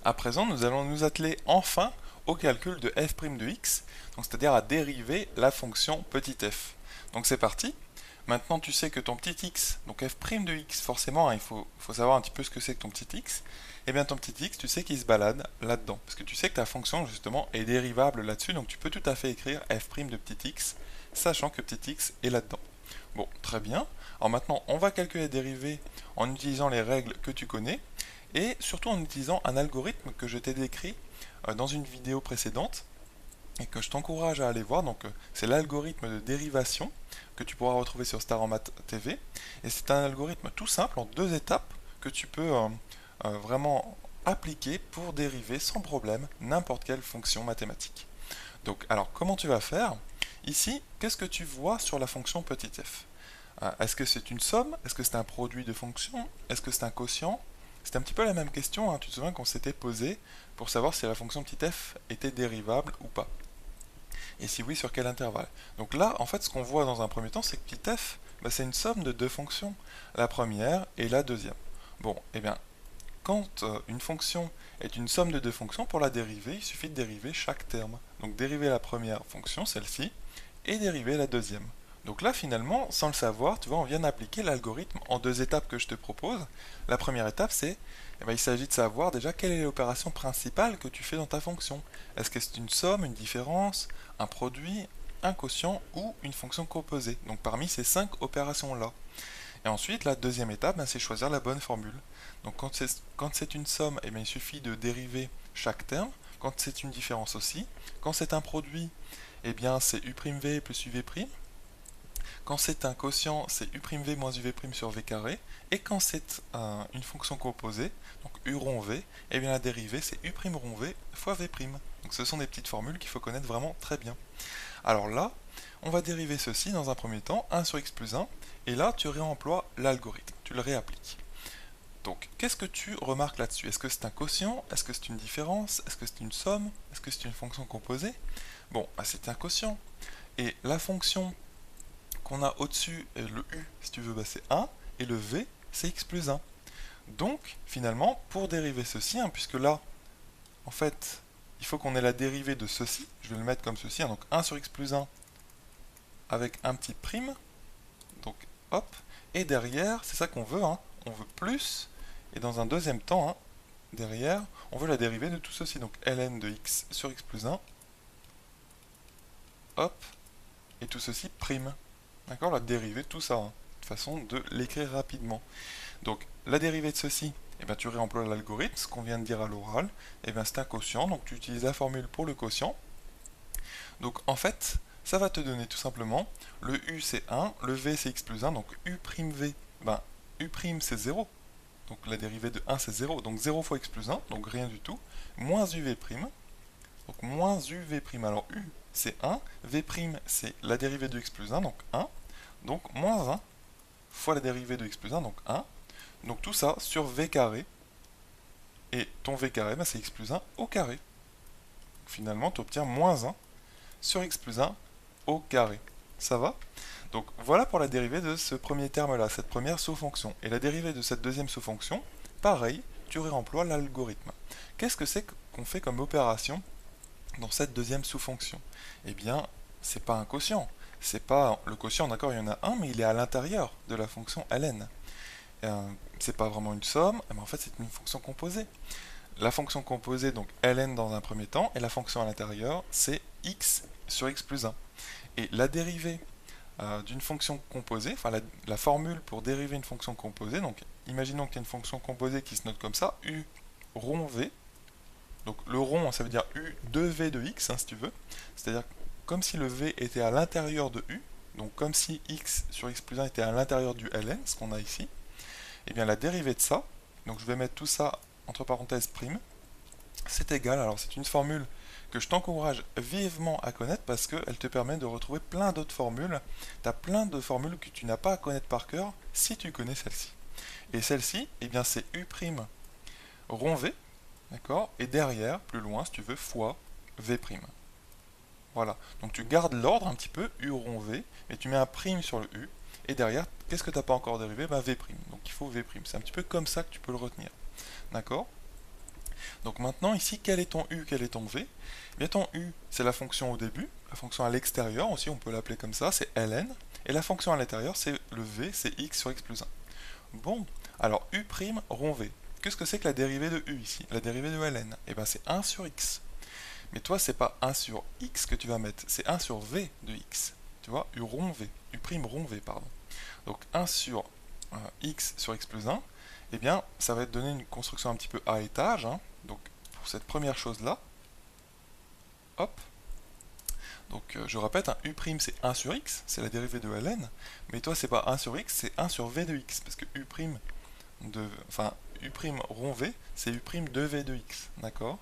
À présent, nous allons nous atteler enfin au calcul de f' de x, c'est-à-dire à dériver la fonction petit f. Donc c'est parti. Maintenant tu sais que ton petit x, donc f' de x, forcément, hein, il faut savoir un petit peu ce que c'est que ton petit x. Et bien ton petit x, tu sais qu'il se balade là-dedans, parce que tu sais que ta fonction justement est dérivable là-dessus, donc tu peux tout à fait écrire f' de petit x, sachant que petit x est là-dedans. Bon, très bien. Alors maintenant, on va calculer la dérivée en utilisant les règles que tu connais, et surtout en utilisant un algorithme que je t'ai décrit dans une vidéo précédente, et que je t'encourage à aller voir. Donc c'est l'algorithme de dérivation que tu pourras retrouver sur Star en Maths TV, et c'est un algorithme tout simple en 2 étapes que tu peux vraiment appliquer pour dériver sans problème n'importe quelle fonction mathématique. Donc alors comment tu vas faire? Ici, qu'est-ce que tu vois sur la fonction petit f? Est-ce que c'est une somme? Est-ce que c'est un produit de fonction? Est-ce que c'est un quotient? C'est un petit peu la même question, hein, tu te souviens qu'on s'était posé pour savoir si la fonction petit f était dérivable ou pas. Et si oui, sur quel intervalle. Donc là, en fait, ce qu'on voit dans un premier temps, c'est que petit f, c'est une somme de 2 fonctions, la première et la deuxième. Bon, et bien, quand une fonction est une somme de 2 fonctions, pour la dériver, il suffit de dériver chaque terme. Donc dériver la première fonction, celle-ci, et dériver la deuxième. Donc là, finalement, sans le savoir, tu vois, on vient d'appliquer l'algorithme en 2 étapes que je te propose. La première étape, c'est, il s'agit de savoir déjà quelle est l'opération principale que tu fais dans ta fonction. Est-ce que c'est une somme, une différence, un produit, un quotient ou une fonction composée? Donc parmi ces 5 opérations-là. Et ensuite, la deuxième étape, c'est choisir la bonne formule. Donc quand c'est une somme, il suffit de dériver chaque terme. Quand c'est une différence aussi. Quand c'est un produit, c'est u'v plus uv'. Quand c'est un quotient, c'est u'v moins uv' sur v carré. Et quand c'est une fonction composée, donc u rond v, la dérivée c'est u' rond v fois v'. Donc ce sont des petites formules qu'il faut connaître vraiment très bien. Alors là, on va dériver ceci dans un premier temps, 1 sur x plus 1, et là tu réemploies l'algorithme, tu le réappliques. Donc, qu'est-ce que tu remarques là-dessus? Est-ce que c'est un quotient? Est-ce que c'est une différence? Est-ce que c'est une somme? Est-ce que c'est une fonction composée? Bon, c'est un quotient. Et la fonction qu'on a au-dessus, le u, si tu veux, c'est 1, et le v, c'est x plus 1. Donc, finalement, pour dériver ceci, puisque là, en fait, il faut qu'on ait la dérivée de ceci, je vais le mettre comme ceci, donc 1 sur x plus 1 avec un petit prime, donc hop, et derrière, c'est ça qu'on veut, on veut plus, et dans un deuxième temps, derrière, on veut la dérivée de tout ceci, donc ln de x sur x plus 1, hop, et tout ceci prime. D'accord, la dérivée de tout ça, une façon de l'écrire rapidement. Donc, la dérivée de ceci, tu réemploies l'algorithme, ce qu'on vient de dire à l'oral, c'est un quotient, donc tu utilises la formule pour le quotient. Donc, en fait, ça va te donner tout simplement, le u c'est 1, le v c'est x plus 1, donc u'v, u' c'est 0, donc la dérivée de 1 c'est 0, donc 0 fois x plus 1, donc rien du tout, moins uv', donc moins uv', alors u c'est 1, v' c'est la dérivée de x plus 1, donc 1, donc moins 1 fois la dérivée de x plus 1, donc 1, donc tout ça sur v carré, et ton v carré, c'est x plus 1 au carré. Finalement, tu obtiens moins 1 sur x plus 1 au carré. Ça va? Donc voilà pour la dérivée de ce premier terme-là, cette première sous-fonction. Et la dérivée de cette deuxième sous-fonction, pareil, tu réemploies l'algorithme. Qu'est-ce que c'est qu'on fait comme opération dans cette deuxième sous-fonction? C'est pas un quotient. C'est pas le quotient, d'accord, il y en a un, mais il est à l'intérieur de la fonction ln. C'est pas vraiment une somme, mais en fait c'est une fonction composée. La fonction composée, donc ln dans un premier temps, et la fonction à l'intérieur, c'est x sur x plus 1. Et la dérivée d'une fonction composée, enfin la formule pour dériver une fonction composée, donc imaginons qu'il y a une fonction composée qui se note comme ça, u rond v, donc le rond ça veut dire u de v de x, si tu veux, c'est-à-dire comme si le v était à l'intérieur de u, donc comme si x sur x plus 1 était à l'intérieur du ln, ce qu'on a ici, et bien la dérivée de ça, donc je vais mettre tout ça entre parenthèses prime, c'est égal, alors c'est une formule que je t'encourage vivement à connaître parce qu'elle te permet de retrouver plein d'autres formules. Tu as plein de formules que tu n'as pas à connaître par cœur si tu connais celle-ci. Et celle-ci, c'est u' rond v, d'accord, et derrière, plus loin si tu veux, fois v'. Voilà, donc tu gardes l'ordre un petit peu, u rond v, mais tu mets un prime sur le u, et derrière, qu'est-ce que tu n'as pas encore dérivé? V'. Donc il faut v', c'est un petit peu comme ça que tu peux le retenir. D'accord? Donc maintenant, ici, quel est ton u, quel est ton v? Eh bien, ton u, c'est la fonction au début, la fonction à l'extérieur aussi, on peut l'appeler comme ça, c'est ln, et la fonction à l'intérieur, c'est le v, c'est x sur x plus 1. Bon, alors u' rond v. Qu'est-ce que c'est que la dérivée de u ici? La dérivée de ln, eh bien c'est 1 sur x. Mais toi, c'est pas 1 sur x que tu vas mettre, c'est 1 sur v de x. Tu vois, u' rond v, pardon. Donc 1 sur x sur x plus 1, eh bien, ça va te donner une construction un petit peu à étage. Hein. Donc, pour cette première chose-là, hop. Donc, je répète, un u' c'est 1 sur x, c'est la dérivée de ln. Mais toi, c'est pas 1 sur x, c'est 1 sur v de x. Parce que u' rond v, c'est u' de v de x. D'accord?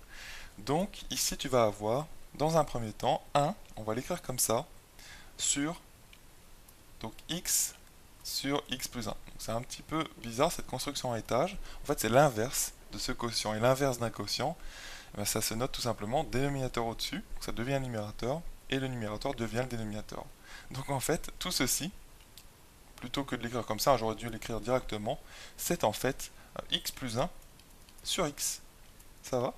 Donc, ici, tu vas avoir, dans un premier temps, 1, on va l'écrire comme ça, sur donc x sur x plus 1. C'est un petit peu bizarre cette construction à étage. En fait, c'est l'inverse de ce quotient. Et l'inverse d'un quotient, eh bien, ça se note tout simplement dénominateur au-dessus, ça devient un numérateur, et le numérateur devient le dénominateur. Donc en fait, tout ceci, plutôt que de l'écrire comme ça, j'aurais dû l'écrire directement, c'est en fait x plus 1 sur x. Ça va?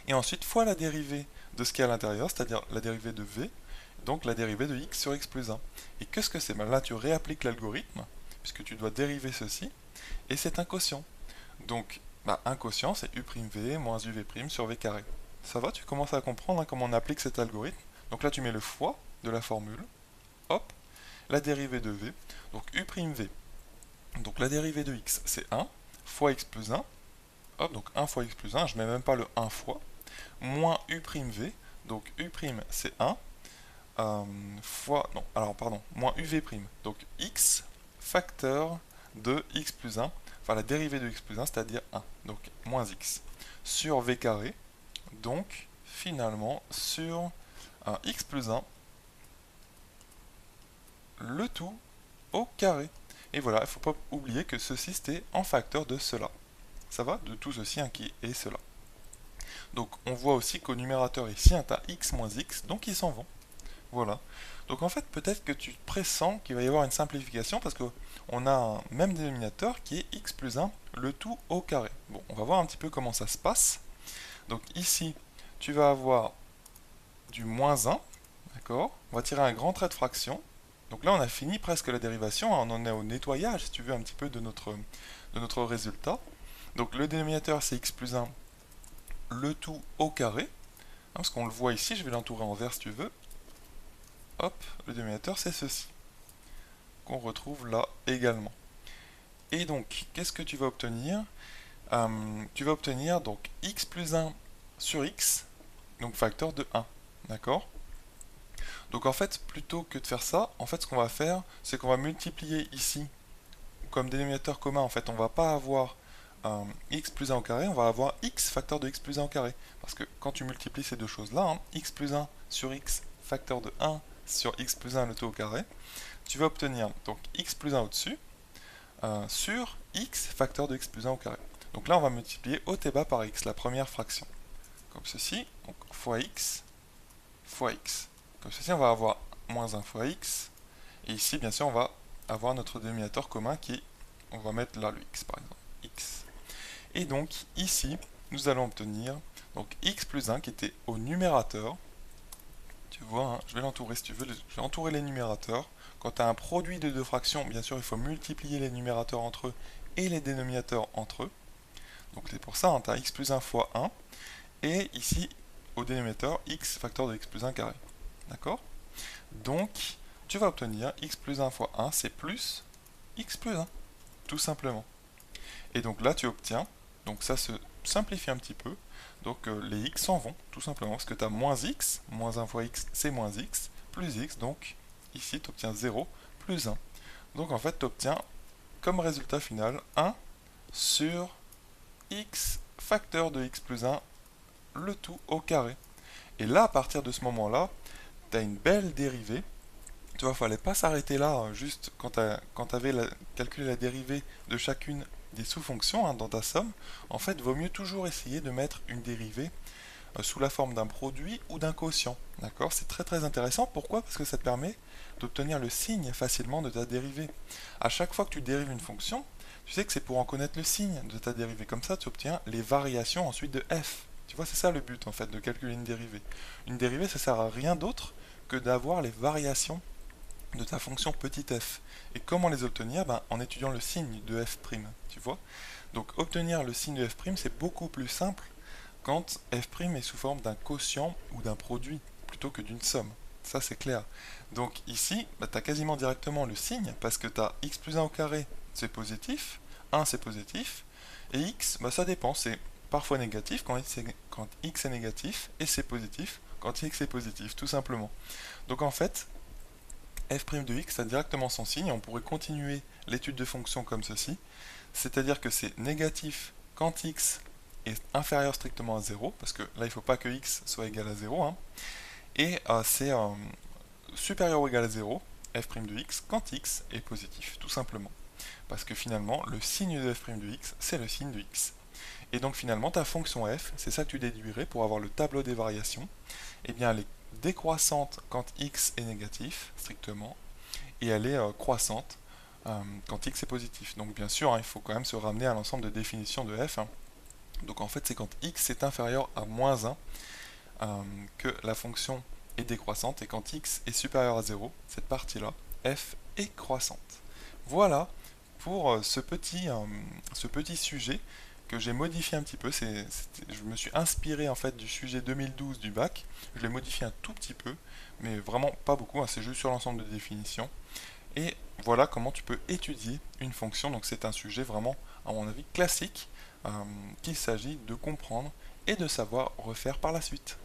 Et ensuite, fois la dérivée de ce qui est à l'intérieur, c'est-à-dire la dérivée de v, donc la dérivée de x sur x plus 1. Et qu'est-ce que c'est? Là, tu réappliques l'algorithme, puisque tu dois dériver ceci, et c'est un quotient. Donc, un quotient, c'est u'v moins uv' sur v carré. Ça va? Tu commences à comprendre hein, comment on applique cet algorithme. Donc là, tu mets le fois de la formule, hop, la dérivée de v, donc u'v. Donc la dérivée de x, c'est 1, fois x plus 1, hop, donc 1 fois x plus 1, je mets même pas le 1 fois, moins u'v, donc u' c'est 1, fois, non, alors pardon, moins uv', donc x facteur de x plus 1, enfin la dérivée de x plus 1, c'est-à-dire 1, donc moins x, sur v carré, donc finalement sur x plus 1, le tout au carré. Et voilà, il ne faut pas oublier que ceci c'était en facteur de cela. Ça va? De tout ceci hein, qui est cela. Donc on voit aussi qu'au numérateur ici, tu as x moins x, donc ils s'en vont. Voilà. Donc en fait, peut-être que tu pressens qu'il va y avoir une simplification parce qu'on a un même dénominateur qui est x plus 1, le tout au carré. Bon, on va voir un petit peu comment ça se passe. Donc ici, tu vas avoir du moins 1, d'accord? On va tirer un grand trait de fraction. Donc là, on a fini presque la dérivation, hein, on en est au nettoyage, si tu veux, un petit peu de notre résultat. Donc le dénominateur, c'est x plus 1, le tout au carré. Hein, parce qu'on le voit ici, je vais l'entourer en vert si tu veux. Hop, le dénominateur c'est ceci, qu'on retrouve là également. Et donc, qu'est-ce que tu vas obtenir? Tu vas obtenir donc x plus 1 sur x, donc facteur de 1, d'accord? Donc en fait, plutôt que de faire ça, en fait ce qu'on va faire, c'est qu'on va multiplier ici, comme dénominateur commun, en fait on va pas avoir x plus 1 au carré, on va avoir x facteur de x plus 1 au carré. Parce que quand tu multiplies ces deux choses-là, hein, x plus 1 sur x facteur de 1 sur x plus 1 le tout au carré, tu vas obtenir donc x plus 1 au-dessus sur x facteur de x plus 1 au carré. Donc là, on va multiplier haut et bas par x, la première fraction. Comme ceci, donc fois x, fois x. Comme ceci, on va avoir moins 1 fois x. Et ici, bien sûr, on va avoir notre dénominateur commun qui est, on va mettre là le x par exemple, x. Et donc, ici, nous allons obtenir donc x plus 1 qui était au numérateur. Tu vois, hein, je vais l'entourer si tu veux, je vais entourer les numérateurs. Quand tu as un produit de deux fractions, bien sûr, il faut multiplier les numérateurs entre eux et les dénominateurs entre eux. Donc c'est pour ça, hein, tu as x plus 1 fois 1, et ici, au dénominateur, x facteur de x plus 1 carré. D'accord? Donc, tu vas obtenir x plus 1 fois 1, c'est plus x plus 1, tout simplement. Et donc là, tu obtiens, donc ça se simplifie un petit peu, donc les x s'en vont, tout simplement, parce que tu as moins x, moins 1 fois x, c'est moins x, plus x, donc ici, tu obtiens 0, plus 1. Donc en fait, tu obtiens comme résultat final 1 sur x facteur de x plus 1, le tout au carré. Et là, à partir de ce moment-là, tu as une belle dérivée. Tu vois, il ne fallait pas s'arrêter là, hein, juste quand tu avais calculé la dérivée de chacune des sous-fonctions hein, dans ta somme. En fait, il vaut mieux toujours essayer de mettre une dérivée sous la forme d'un produit ou d'un quotient. D'accord? C'est très très intéressant. Pourquoi? Parce que ça te permet d'obtenir le signe facilement de ta dérivée. À chaque fois que tu dérives une fonction, Tu sais que c'est pour en connaître le signe de ta dérivée. Comme ça, tu obtiens les variations ensuite de f. Tu vois, c'est ça le but en fait de calculer une dérivée. Une dérivée, ça sert à rien d'autre que d'avoir les variations de ta fonction petit f. Et comment les obtenir? En étudiant le signe de f', tu vois. Donc obtenir le signe de f', c'est beaucoup plus simple quand f' est sous forme d'un quotient ou d'un produit, plutôt que d'une somme. Ça c'est clair. Donc ici, tu as quasiment directement le signe, parce que tu as x plus 1 au carré, c'est positif, 1 c'est positif, et x, ça dépend, c'est parfois négatif quand x est négatif, et c'est positif quand x est positif, tout simplement. Donc en fait, f' de x a directement son signe, on pourrait continuer l'étude de fonctions comme ceci, c'est-à-dire que c'est négatif quand x est inférieur strictement à 0, parce que là il ne faut pas que x soit égal à 0, hein, et c'est supérieur ou égal à 0, f' de x, quand x est positif, tout simplement. Parce que finalement, le signe de f' de x, c'est le signe de x. Et donc finalement, ta fonction f, c'est ça que tu déduirais pour avoir le tableau des variations, eh bien elle est décroissante quand x est négatif, strictement, et elle est croissante quand x est positif. Donc bien sûr, hein, il faut quand même se ramener à l'ensemble de définitions de f. Hein. Donc en fait, c'est quand x est inférieur à moins 1 que la fonction est décroissante, et quand x est supérieur à 0, cette partie-là, f est croissante. Voilà pour ce petit sujet que j'ai modifié un petit peu. Je me suis inspiré en fait du sujet 2012 du bac. Je l'ai modifié un tout petit peu, mais vraiment pas beaucoup, hein, c'est juste sur l'ensemble de définitions. Et voilà comment tu peux étudier une fonction. Donc c'est un sujet vraiment, à mon avis, classique, qu'il s'agit de comprendre et de savoir refaire par la suite.